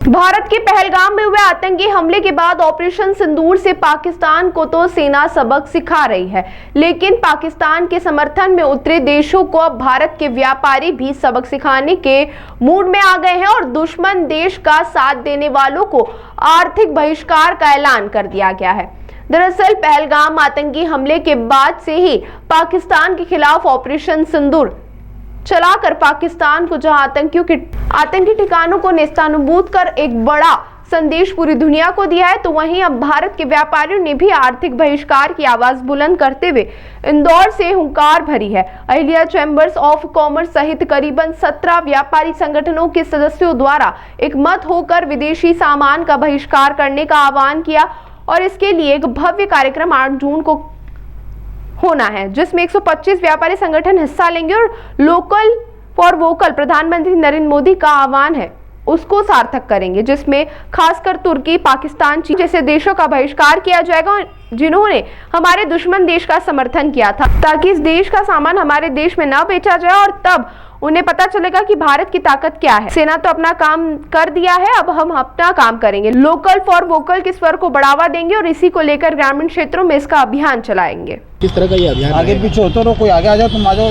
भारत के पहलगाम में हुए आतंकी हमले के बाद ऑपरेशन सिंदूर से पाकिस्तान को तो सेना सबक सिखा रही है, लेकिन पाकिस्तान के समर्थन में उतरे देशों को अब भारत के व्यापारी भी सबक सिखाने के मूड में आ गए हैं और दुश्मन देश का साथ देने वालों को आर्थिक बहिष्कार का ऐलान कर दिया गया है। दरअसल पहलगाम आतंकी हमले के बाद से ही पाकिस्तान के खिलाफ ऑपरेशन सिंदूर चलाकर पाकिस्तान को जहां आतंकी ठिकानों को नेस्तनाबूद कर एक बड़ा संदेश पूरी दुनिया को दिया है, तो वहीं अब भारत के व्यापारियों ने भी आर्थिक बहिष्कार की आवाज बुलंद करते हुए इंदौर से हुंकार भरी है। अहिल्या चैंबर्स ऑफ कॉमर्स सहित करीबन 17 व्यापारी संगठनों के सदस्यों द्वारा एक मत होकर विदेशी सामान का बहिष्कार करने का आह्वान किया और इसके लिए एक भव्य कार्यक्रम 8 जून को होना है, जिसमें 125 व्यापारी संगठन हिस्सा लेंगे और लोकल फॉर वोकल प्रधानमंत्री नरेंद्र मोदी का आह्वान है उसको सार्थक करेंगे, जिसमें खासकर तुर्की, पाकिस्तान, चीन जैसे देशों का बहिष्कार किया जाएगा जिन्होंने हमारे दुश्मन देश का समर्थन किया था, ताकि इस देश का सामान हमारे देश में न बेचा जाए और तब उन्हें पता चलेगा कि भारत की ताकत क्या है। सेना तो अपना काम कर दिया है, अब हम अपना काम करेंगे। लोकल फॉर वोकल के स्वर को बढ़ावा देंगे और इसी को लेकर ग्रामीण क्षेत्रों में इसका अभियान चलाएंगे। किस तरह का ये अभियान? आगे पीछे होते रहो, कोई आगे आ जाओ, तुम आ जाओ,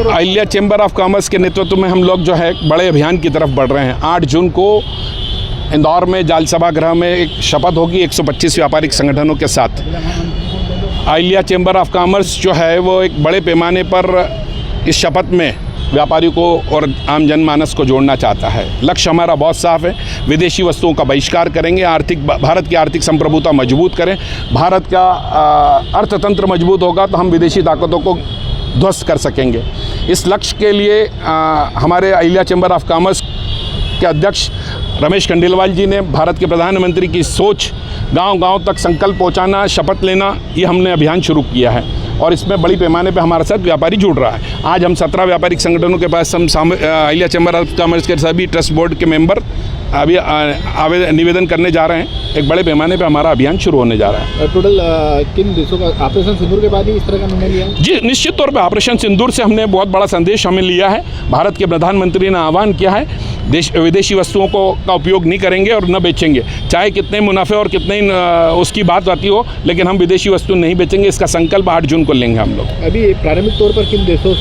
अहिल्या चैम्बर ऑफ कॉमर्स के नेतृत्व में हम लोग जो है बड़े अभियान की तरफ बढ़ रहे हैं। 8 जून को इंदौर में जाल सभागृह में एक शपथ होगी 125 व्यापारिक संगठनों के साथ। अहिल्या चैम्बर ऑफ कॉमर्स जो है वो एक बड़े पैमाने पर इस शपथ में व्यापारियों को और आम जनमानस को जोड़ना चाहता है। लक्ष्य हमारा बहुत साफ है, विदेशी वस्तुओं का बहिष्कार करेंगे, भारत की आर्थिक संप्रभुता मजबूत करें। भारत का अर्थतंत्र मजबूत होगा तो हम विदेशी ताकतों को ध्वस्त कर सकेंगे। इस लक्ष्य के लिए हमारे अहिल्या चैम्बर ऑफ कॉमर्स के अध्यक्ष रमेश खंडेलवाल जी ने भारत के प्रधानमंत्री की सोच गांव-गांव तक संकल्प पहुंचाना, शपथ लेना, ये हमने अभियान शुरू किया है और इसमें बड़ी पैमाने पे हमारे साथ व्यापारी जुड़ रहा है। आज हम 17 व्यापारिक संगठनों के पास हम अहिल्या चैम्बर ऑफ कॉमर्स के सभी ट्रस्ट बोर्ड के मेंबर अभी निवेदन करने जा रहे हैं। एक बड़े पैमाने पे हमारा अभियान शुरू होने जा रहा है। टोटल किन देशों का ऑपरेशन सिंदूर के बाद ही इस तरह का निर्णय लिया? जी, निश्चित तौर पे ऑपरेशन सिंदूर से हमने बहुत बड़ा संदेश हमें लिया है। भारत के प्रधानमंत्री ने आह्वान किया है विदेशी वस्तुओं का उपयोग नहीं करेंगे और न बेचेंगे, चाहे कितने मुनाफे और कितने उसकी बात आती हो, लेकिन हम विदेशी वस्तु नहीं बेचेंगे। इसका संकल्प 8 जून को लेंगे हम लोग। अभी प्रारंभिक तौर पर किन देशों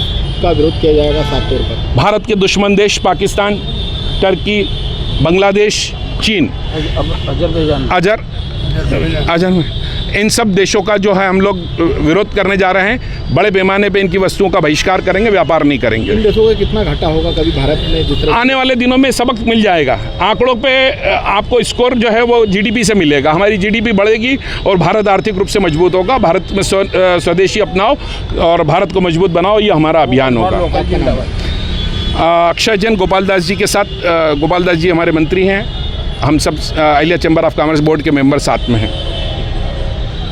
का विरोध किया जाएगा? साफ तौर पर भारत के दुश्मन देश पाकिस्तान, टर्की, बांग्लादेश, चीन, अजर इन सब देशों का जो है हम लोग विरोध करने जा रहे हैं। बड़े पैमाने पे इनकी वस्तुओं का बहिष्कार करेंगे, व्यापार नहीं करेंगे। इन देशों का कितना घाटा होगा कभी भारत में? जिस तरह आने वाले दिनों में सबक मिल जाएगा। आंकड़ों पे आपको स्कोर जो है वो जीडीपी से मिलेगा। हमारी जीडीपी बढ़ेगी और भारत आर्थिक रूप से मजबूत होगा। भारत में स्वदेशी अपनाओ और भारत को मजबूत बनाओ, ये हमारा अभियान होगा। अक्षय जैन गोपाल दास जी के साथ, गोपाल दास जी हमारे मंत्री हैं। हम सब Ahilya chamber of commerce board के मेंबर साथ में हैं।